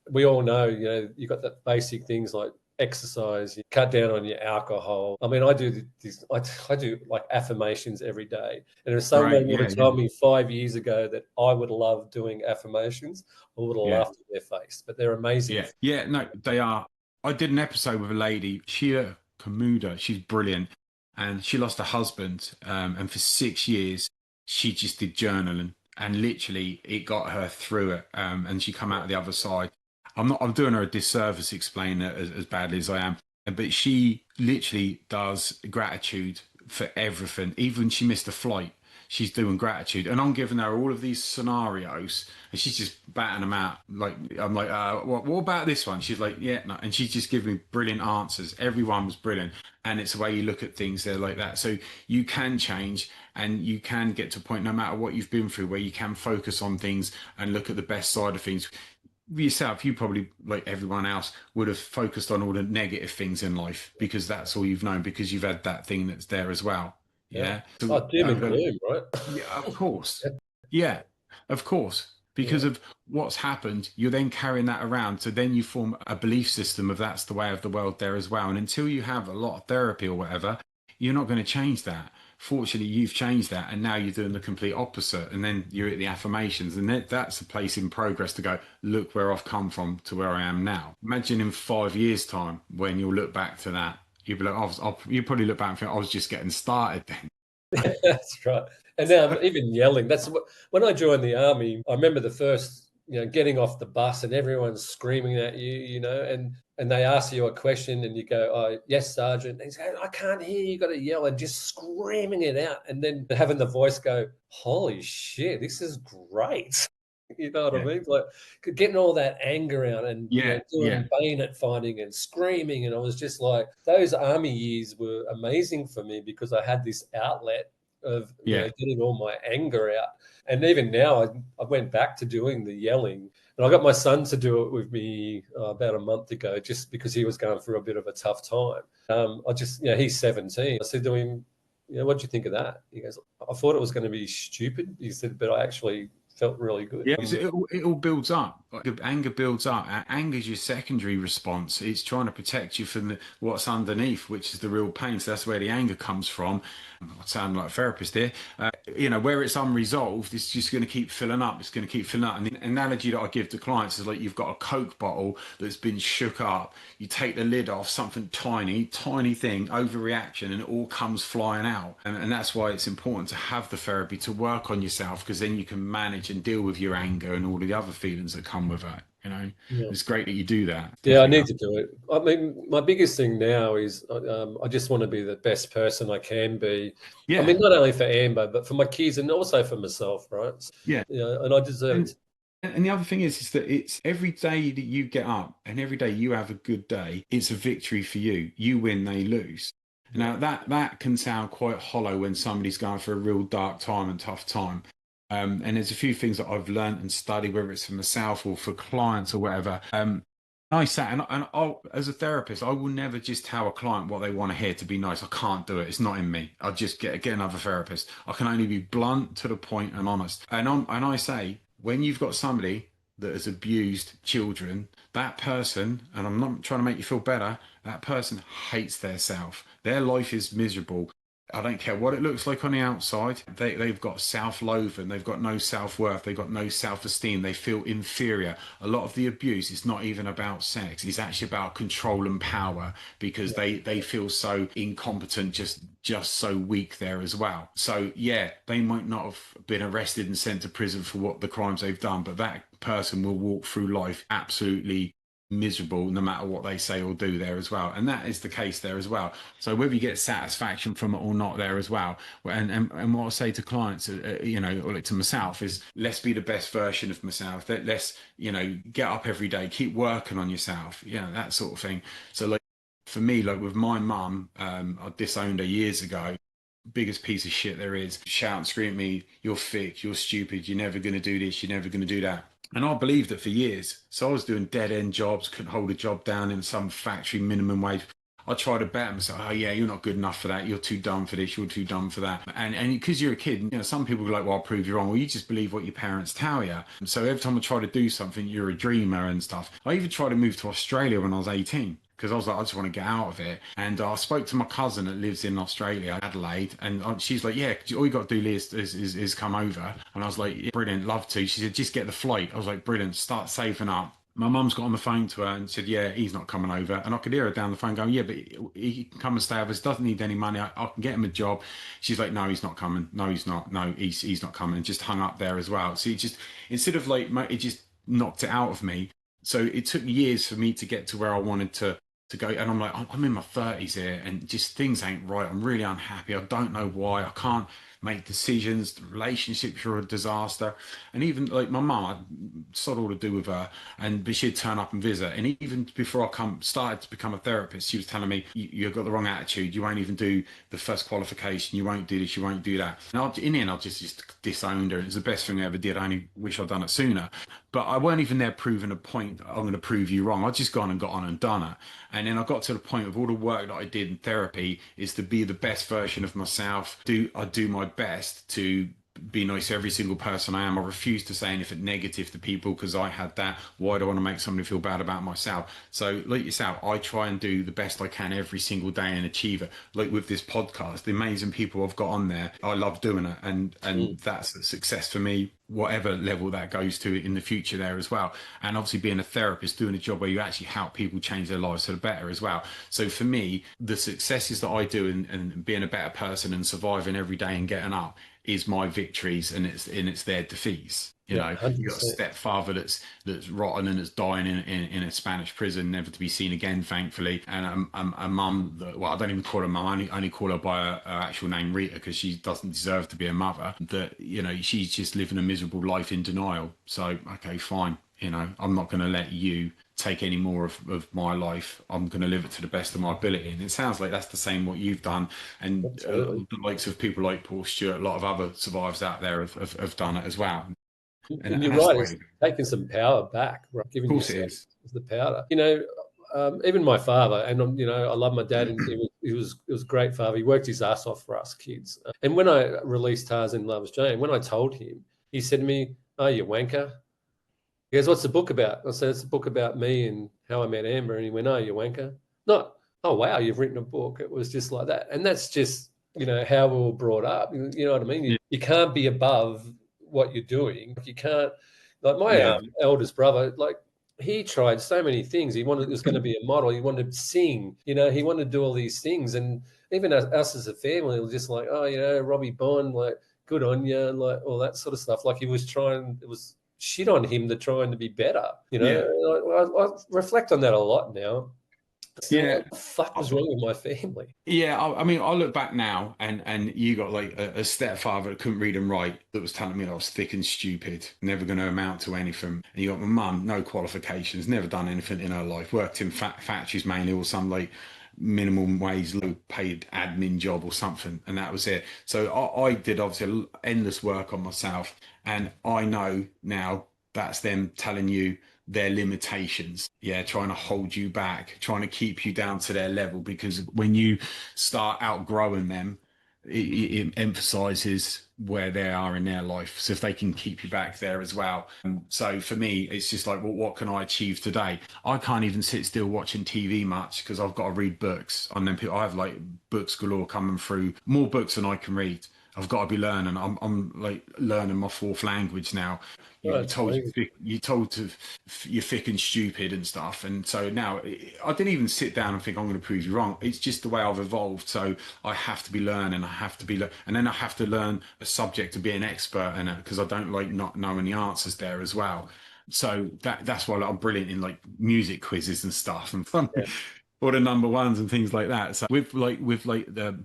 we all know, you got the basic things like exercise, you cut down on your alcohol. I mean, I do this, I do like affirmations every day. And if great, someone would yeah, have yeah, told me 5 years ago that I would love doing affirmations, I would have yeah. laughed in their face. But they're amazing. Yeah, yeah, no, they are. I did an episode with a lady, Sheila Kamuda. She's brilliant, and she lost her husband. And for 6 years, she just did journaling, and literally, it got her through it. And she come out the other side. I'm doing her a disservice explaining it as badly as I am, but she literally does gratitude for everything. Even she missed a flight, she's doing gratitude, and I'm giving her all of these scenarios, and she's just batting them out. Like I'm like, what about this one? She's like, yeah, no, and she's just giving me brilliant answers. Everyone was brilliant, and it's the way you look at things. They're like that, so you can change, and you can get to a point, no matter what you've been through, where you can focus on things and look at the best side of things. Yourself, you probably, like everyone else, would have focused on all the negative things in life because that's all you've known, because you've had that thing that's there as well. Yeah. Yeah. So, Oh, doom and gloom, right? yeah, of course. Yeah, of course. Because Yeah. of what's happened, you're then carrying that around. So then you form a belief system of that's the way of the world there as well. And until you have a lot of therapy or whatever, you're not going to change that. Fortunately, you've changed that, and now you're doing the complete opposite. And then you're at the affirmations, and that's a place in progress to go, look where I've come from to where I am now. Imagine in 5 years' time when you'll look back to that, you'll be like, you probably look back and think, I was just getting started then. That's right. And now even yelling. That's what, when I joined the army, I remember the first, getting off the bus and everyone's screaming at you, and they ask you a question and you go, "Oh, yes, Sergeant." And he's going, "I can't hear you." Got to yell and just screaming it out, and then having the voice go, "Holy shit, this is great." You know what I Yeah, mean? Like getting all that anger out and yeah, yeah, doing bayonet fighting and screaming. And I was just like, those army years were amazing for me because I had this outlet of yeah. getting all my anger out. And even now, I went back to doing the yelling, and I got my son to do it with me about a month ago, just because he was going through a bit of a tough time. I just, he's 17. I said to him, "What do you think of that?" He goes, "I thought it was going to be stupid." He said, "But I actually felt really good." Yeah, it all builds up. Like, the anger builds up. Anger is your secondary response. It's trying to protect you from what's underneath, which is the real pain. So that's where the anger comes from. I sound like a therapist here. Where it's unresolved, it's just going to keep filling up. It's going to keep filling up. And the analogy that I give to clients is like you've got a Coke bottle that's been shook up. You take the lid off, something tiny, tiny thing, overreaction, and it all comes flying out. And that's why it's important to have the therapy to work on yourself, because then you can manage and deal with your anger and all of the other feelings that come with it. Yeah. It's great that you do that. Yeah, I Definitely. need to do it. I mean, my biggest thing now is I just want to be the best person I can be. I Yeah, mean, not only for Amber, but for my kids and also for myself, right? yeah. And I deserve And it. and the other thing is that it's every day that you get up and every day you have a good day, it's a victory for you. You win, they lose. Yeah. Now that can sound quite hollow when somebody's going for a real dark time and tough time. And there's a few things that I've learned and studied, whether it's for myself or for clients or whatever. I sat and as a therapist, I will never just tell a client what they want to hear to be nice. I can't do it. It's not in me. I'll just get another therapist. I can only be blunt, to the point, and honest. And I say, when you've got somebody that has abused children, that person, and I'm not trying to make you feel better, that person hates their self. Their life is miserable. I don't care what it looks like on the outside. They've got self-loathing. They've got no self-worth. They've got no self-esteem. They feel inferior. A lot of the abuse is not even about sex. It's actually about control and power because they feel so incompetent, just so weak there as well. So yeah, they might not have been arrested and sent to prison for what the crimes they've done, but that person will walk through life absolutely miserable no matter what they say or do there as well, and that is the case there as well. So whether you get satisfaction from it or not there as well, and what I say to clients, or like to myself, is let's be the best version of myself. Let's get up every day, keep working on yourself, that sort of thing. So like for me, like with my mum, I disowned her years ago. Biggest piece of shit there is, shout and scream at me, you're thick, you're stupid, you're never going to do this, you're never going to do that. And I believed it for years. So I was doing dead end jobs, couldn't hold a job down in some factory minimum wage. I tried to bet myself, oh yeah, you're not good enough for that. You're too dumb for this. You're too dumb for that. And because you're a kid, some people are like, well, I'll prove you wrong. Well, you just believe what your parents tell you. And so every time I try to do something, you're a dreamer and stuff. I even tried to move to Australia when I was 18 because I was like, I just want to get out of it. And I spoke to my cousin that lives in Australia, Adelaide, and she's like, yeah, all you got to do, Lee, is come over. And I was like, yeah, brilliant, love to. She said, just get the flight. I was like, brilliant, start saving up. My mum's got on the phone to her and said, yeah, he's not coming over. And I could hear her down the phone going, yeah, but he can come and stay with us, doesn't need any money. I can get him a job. She's like, no, he's not coming. No, he's not. No, he's not coming. And just hung up there as well. So it just, instead of like, it just knocked it out of me. So it took years for me to get to where I wanted to go. And I'm like, I'm in my 30s here and just things ain't right. I'm really unhappy. I don't know why. I can't make decisions. The relationships are a disaster. And even like my mum, I sod all to do with her, but she'd turn up and visit. And even before I started to become a therapist, she was telling me, you've got the wrong attitude. You won't even do the first qualification. You won't do this. You won't do that. And in the end, I just disowned her. It was the best thing I ever did. I only wish I'd done it sooner. But I weren't even there proving a point. I'm going to prove you wrong. I just gone and got on and done it. And then I got to the point of all the work that I did in therapy is to be the best version of myself. I do my best to be nice to every single person I am. I refuse to say anything negative to people because I had that. Why do I want to make somebody feel bad about myself? So like yourself, I try and do the best I can every single day and achieve it. Like with this podcast, the amazing people I've got on there, I love doing it. And that's a success for me, whatever level that goes to in the future there as well. And obviously being a therapist, doing a job where you actually help people change their lives for the better as well. So for me, the successes that I do and being a better person and surviving every day and getting up is my victories, and it's their defeats. You know, 100%. you got a stepfather that's rotten and that's dying in a Spanish prison, never to be seen again, thankfully. And a mum that, well, I don't even call her mum. I only call her by her actual name, Rita, because she doesn't deserve to be a mother. That she's just living a miserable life in denial. So okay, fine. I'm not going to let you take any more of my life. I'm going to live it to the best of my ability. And it sounds like that's the same what you've done. And the likes of people like Paul Stewart, a lot of other survivors out there have done it as well. And you're that's the right, way it's to go. taking some power back, right? Of Giving course it yourself is. the power. Even my father, and I love my dad, and he was a great father. He worked his ass off for us kids. And when I released Tarzan Loves Jane, when I told him, he said to me, "Oh, you wanker." He goes, "What's the book about?" I said, "It's a book about me and how I met Amber." And he went, "Oh, you wanker." Not, "Oh, wow, you've written a book." It was just like that. And that's just, how we were brought up. You know what I mean? You can't be above what you're doing. You can't, like my Yeah. eldest brother, like he tried so many things. He was going to be a model. He wanted to sing, he wanted to do all these things. And even us as a family, it was just like, oh, Robbie Bond, like, good on you, like all that sort of stuff. Like it was shit on him to trying to be better. Yeah. I reflect on that a lot now. So Yeah. what the fuck was wrong with my family? Yeah, I mean, I look back now, and you got like a stepfather that couldn't read and write, that was telling me I was thick and stupid, never going to amount to anything. And you got my mum, no qualifications, never done anything in her life, worked in factories mainly, or some like minimum wage, low paid admin job or something, and that was it. So I did obviously endless work on myself, and I know now that's them telling you their limitations, trying to hold you back, trying to keep you down to their level, because when you start outgrowing them, it emphasizes where they are in their life. So if they can keep you back there as well. So for me, it's just like, well, what can I achieve today? I can't even sit still watching TV much because I've got to read books. And then I have like books galore coming through, more books than I can read. I've got to be learning. I'm like learning my fourth language now. Oh, You're it's told amazing. you're told to you're thick and stupid and stuff. And so now I didn't even sit down and think I'm going to prove you wrong. It's just the way I've evolved. So I have to be learning. I have to be, and then I have to learn a subject to be an expert in it because I don't like not knowing the answers there as well. So that's why like, I'm brilliant in like music quizzes and stuff and fun. Yeah, Or the number ones and things like that. So with like the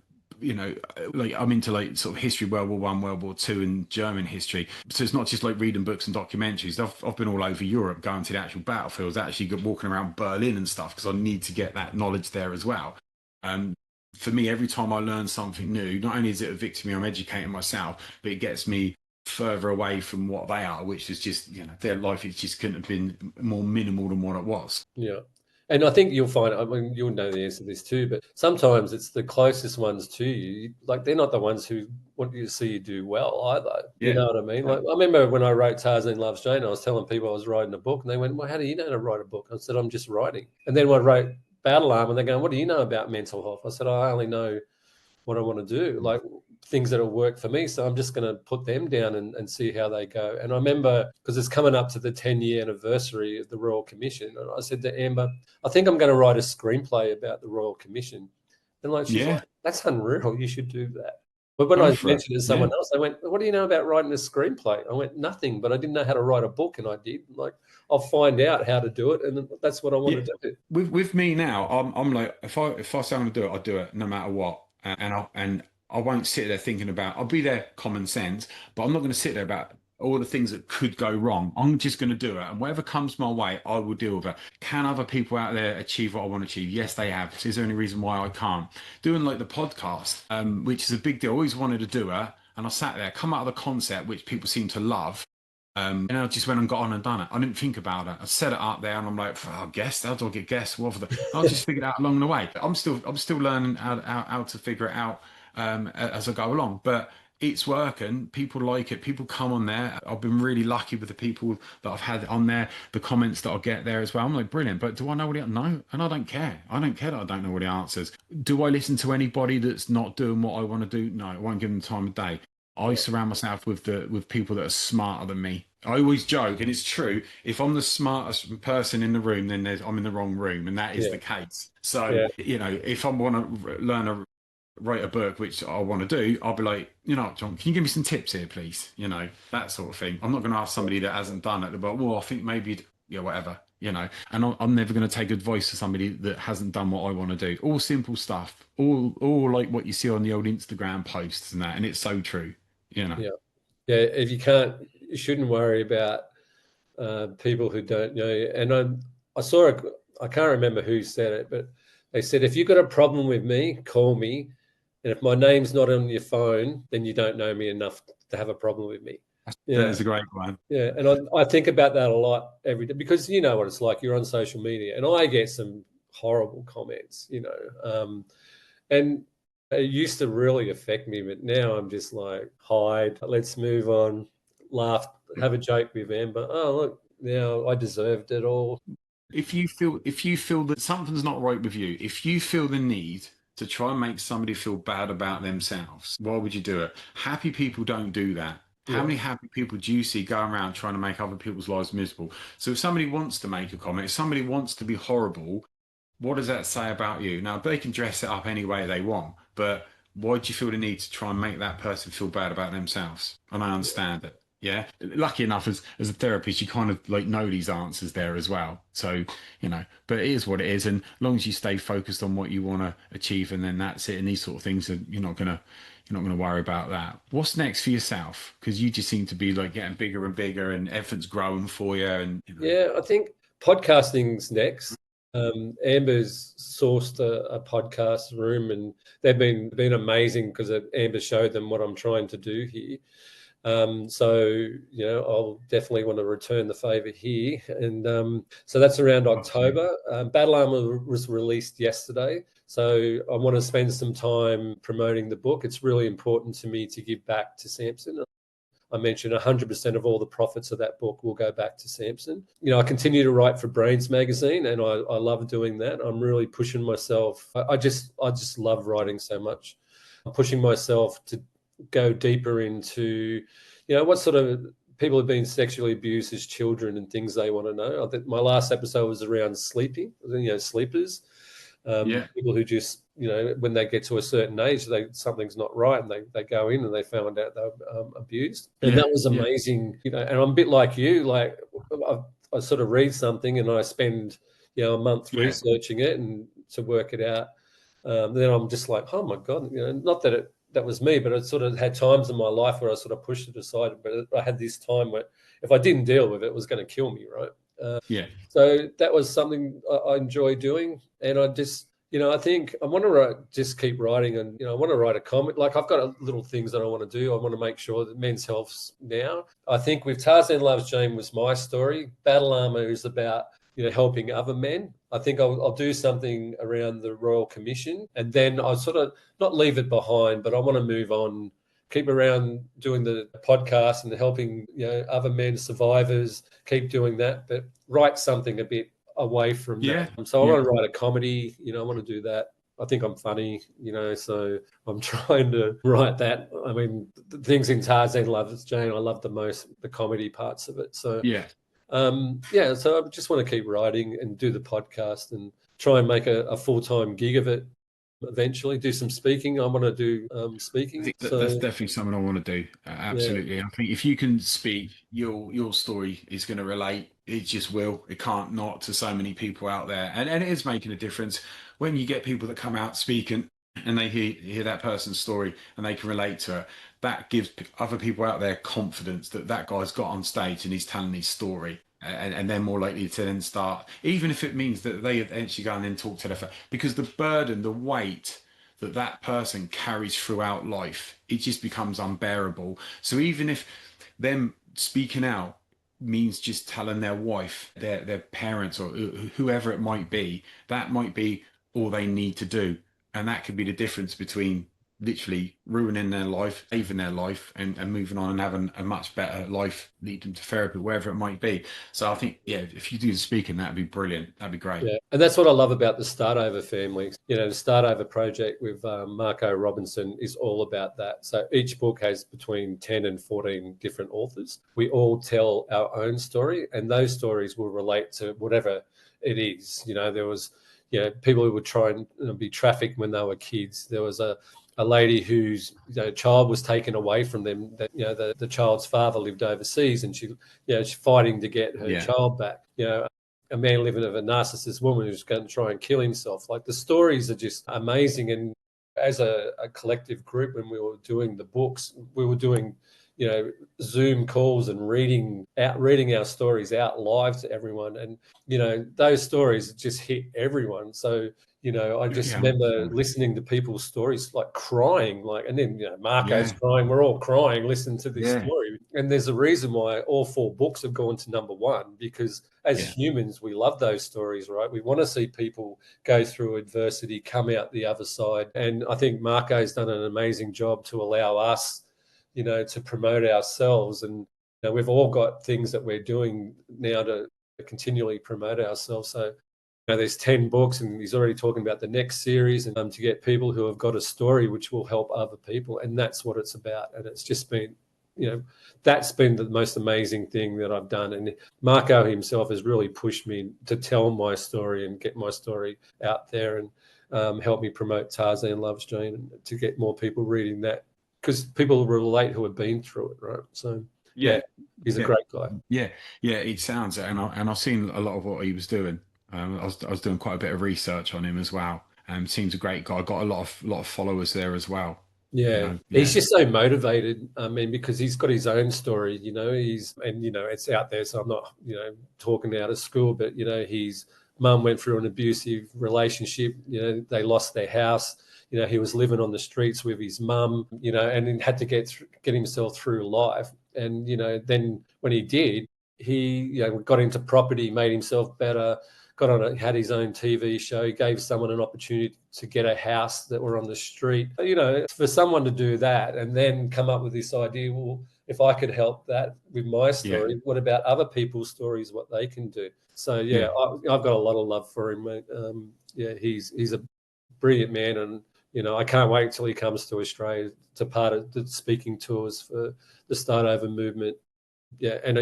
like I'm into like sort of history, World War I, World War II, and German history. So it's not just like reading books and documentaries. I've been all over Europe, going to the actual battlefields, actually walking around Berlin and stuff because I need to get that knowledge there as well. Um, for me, every time I learn something new, not only is it a victory, I'm educating myself, but it gets me further away from what they are, which is just, their life, it just couldn't have been more minimal than what it was. yeah. And I think you'll find, I mean, you'll know the answer to this too, but sometimes it's the closest ones to you. Like they're not the ones who want you to see you do well either. You Yeah. know what I mean? Like I remember when I wrote Tarzan Loves Jane, I was telling people I was writing a book and they went, well, how do you know to write a book? I said, I'm just writing. And then when I wrote Battle Arm and they're going, what do you know about mental health? I said, I only know what I want to do, like things that'll work for me. So I'm just going to put them down and see how they go. And I remember because it's coming up to the 10-year anniversary of the Royal Commission. And I said to Amber, I think I'm going to write a screenplay about the Royal Commission. And like, she's Yeah. like, that's unreal. You should do that. But when Go I for it. mentioned it to Yeah. someone else, they went, what do you know about writing a screenplay? I went, nothing, but I didn't know how to write a book. And I did. Like, I'll find out how to do it. And that's what I want Yeah. to do. With me now, I'm like, if I say I'm gonna do it, I'll do it no matter what. And I won't sit there thinking about, I'll be there common sense, but I'm not going to sit there about all the things that could go wrong. I'm just going to do it. And whatever comes my way, I will deal with it. Can other people out there achieve what I want to achieve? Yes, they have. So is there any reason why I can't? Doing like the podcast, which is a big deal. I always wanted to do it. And I sat there, come out of the concept, which people seem to love. And I just went and got on and done it. I didn't think about it. I set it up there, and I'm like, oh, guest? How do I get guests? What for the? I'll just figure it out along the way. I'm still learning how to figure it out as I go along. But it's working. People like it. People come on there. I've been really lucky with the people that I've had on there, the comments that I get there as well. I'm like, brilliant. But do I know what it? No, and I don't care. I don't care that I don't know what the answers. Do I listen to anybody that's not doing what I want to do? No, I won't give them the time of day. I surround myself with people that are smarter than me. I always joke, and it's true. If I'm the smartest person in the room, then I'm in the wrong room, and that is Yeah. the case. So, Yeah. if I want to learn a write a book, which I want to do, I'll be like, John, can you give me some tips here, please? That sort of thing. I'm not going to ask somebody that hasn't done it, but well, I think maybe, yeah, whatever. And I'm never going to take advice to somebody that hasn't done what I want to do. All simple stuff, all like what you see on the old Instagram posts and that, and it's so true. Yeah. Yeah. If you can't, you shouldn't worry about people who don't know you. And I saw I can't remember who said it, but they said, if you've got a problem with me, call me. And if my name's not on your phone, then you don't know me enough to have a problem with me. That Yeah. is a great one. Yeah. And I think about that a lot every day because you know what it's like. You're on social media and I get some horrible comments, and it used to really affect me, but now I'm just like, hide, let's move on, laugh, have a joke with Amber. Oh, look, now I deserved it all. If you feel that something's not right with you, if you feel the need to try and make somebody feel bad about themselves, why would you do it? Happy people don't do that. How Yeah. many happy people do you see going around trying to make other people's lives miserable? So if somebody wants to make a comment, if somebody wants to be horrible, what does that say about you? Now, they can dress it up any way they want, but why do you feel the need to try and make that person feel bad about themselves? And I understand it. Yeah. Lucky enough, as a therapist, you kind of like know these answers there as well. So, but it is what it is. And as long as you stay focused on what you want to achieve, and then that's it. And these sort of things, you're not gonna worry about that. What's next for yourself? Because you just seem to be like getting bigger and bigger, and everything's growing for you. And Yeah, I think podcasting's next. Amber's sourced a podcast room, and they've been amazing because Amber showed them what I'm trying to do here. So, I'll definitely want to return the favor here. And so that's around October. Battle Armor was released yesterday. So I want to spend some time promoting the book. It's really important to me to give back to Samson. I mentioned 100% of all the profits of that book will go back to Samson. I continue to write for Brains magazine, and I love doing that. I'm really pushing myself. I just love writing so much. I'm pushing myself to go deeper into, what sort of people have been sexually abused as children and things they want to know. I think my last episode was around sleeping, sleepers. People who just, when they get to a certain age, something's not right, and they go in and they found out they were abused. And that was amazing, and I'm a bit like you, like I sort of read something and I spend, a month researching it and to work it out. Then I'm just like, oh my God, not that that was me, but I sort of had times in my life where I sort of pushed it aside. But I had this time where if I didn't deal with it, it was going to kill me, right? So that was something I enjoy doing. And I just, I think I want to just keep writing, and, I want to write a comic. Like, I've got little things that I want to do. I want to make sure that men's health's now. I think with Tarzan Loves Jane was my story. Battle Armor is about, helping other men. I think I'll do something around the Royal Commission, and then I'll sort of not leave it behind, but I want to move on, keep around doing the podcast and helping, other men, survivors, keep doing that, but write something a bit away from that. So I want to write a comedy, I want to do that. I think I'm funny, so I'm trying to write that. I mean, the things in Tarzan Loves Jane, I love the most, the comedy parts of it. So so I just want to keep writing and do the podcast and try and make a full-time gig of it. Eventually do some speaking. I want to do speaking. I think that's definitely something I want to do. Absolutely. I think if you can speak, your story is going to relate. It just will. It can't not, to so many people out there. And it is making a difference when you get people that come out speaking and they hear that person's story and they can relate to it. That gives other people out there confidence that that guy's got on stage and he's telling his story. And they're more likely to then start, even if it means that they actually go and then talk to their friend, because the burden, the weight that that person carries throughout life, it just becomes unbearable. So even if them speaking out means just telling their wife, their parents, or whoever it might be, that might be all they need to do. And that could be the difference between literally ruining their life, saving their life, and moving on and having a much better life, lead them to therapy, wherever it might be. So I think, if you do the speaking, that'd be brilliant. That'd be great. Yeah, and that's what I love about the Start Over family. The Start Over project with Marco Robinson is all about that. So each book has between 10 and 14 different authors. We all tell our own story, and those stories will relate to whatever it is. There was, people who would try and be trafficked when they were kids. There was a lady whose child was taken away from them. That the child's father lived overseas, and she's fighting to get her child back. A man living with a narcissist woman who's going to try and kill himself. Like, the stories are just amazing. And as a collective group, when we were doing the books, we were doing Zoom calls and reading our stories out live to everyone, and those stories just hit everyone. So I just remember listening to people's stories, like crying, and then Marco's crying, we're all crying listening to this story. And there's a reason why all 4 books have gone to #1, because as humans, we love those stories, right? We want to see people go through adversity, come out the other side. And I think Marco's done an amazing job to allow us to promote ourselves. And we've all got things that we're doing now to continually promote ourselves. So there's 10 books, and he's already talking about the next series, and to get people who have got a story which will help other people. And that's what it's about. And it's just been, that's been the most amazing thing that I've done. And Marco himself has really pushed me to tell my story and get my story out there, and help me promote Tarzan Loves Jane, and to get more people reading that, because people relate who have been through it, right? So he's a great guy. It sounds it, and I've seen a lot of what he was doing. I was doing quite a bit of research on him as well. Seems a great guy. Got a lot of followers there as well. He's just so motivated. I mean, because he's got his own story. It's out there, so I'm not talking out of school, but he's mum went through an abusive relationship. They lost their house. He was living on the streets with his mum, and had to get himself through life. And, then when he did, he got into property, made himself better, had his own TV show, gave someone an opportunity to get a house that were on the street. For someone to do that and then come up with this idea, well, if I could help that with my story, what about other people's stories, what they can do? So, I've got a lot of love for him, mate. He's a brilliant man, and, I can't wait till he comes to Australia to part of the speaking tours for the Start Over movement. Yeah, and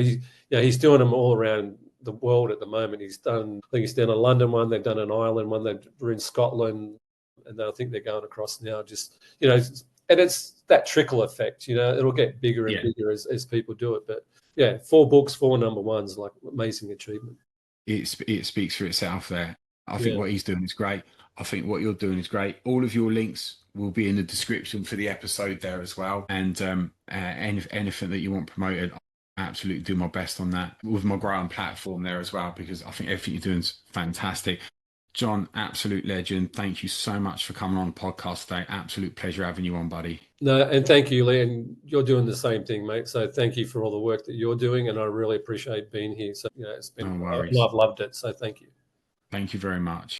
he's doing them all around the world at the moment. I think he's done a London one, they've done an Ireland one, they're in Scotland, and then I think they're going across now. And it's that trickle effect. It'll get bigger and bigger as people do it. But 4 books, 4 number ones, like, amazing achievement. It speaks for itself there. I think what he's doing is great. I think what you're doing is great. All of your links will be in the description for the episode there as well. And anything that you want promoted, I absolutely do my best on that with my growing platform there as well, because I think everything you're doing is fantastic. John, absolute legend. Thank you so much for coming on the podcast today. Absolute pleasure having you on, buddy. No, and thank you, Lee. And you're doing the same thing, mate. So thank you for all the work that you're doing, and I really appreciate being here. So, it's been, no worries. I've loved it. So thank you. Thank you very much.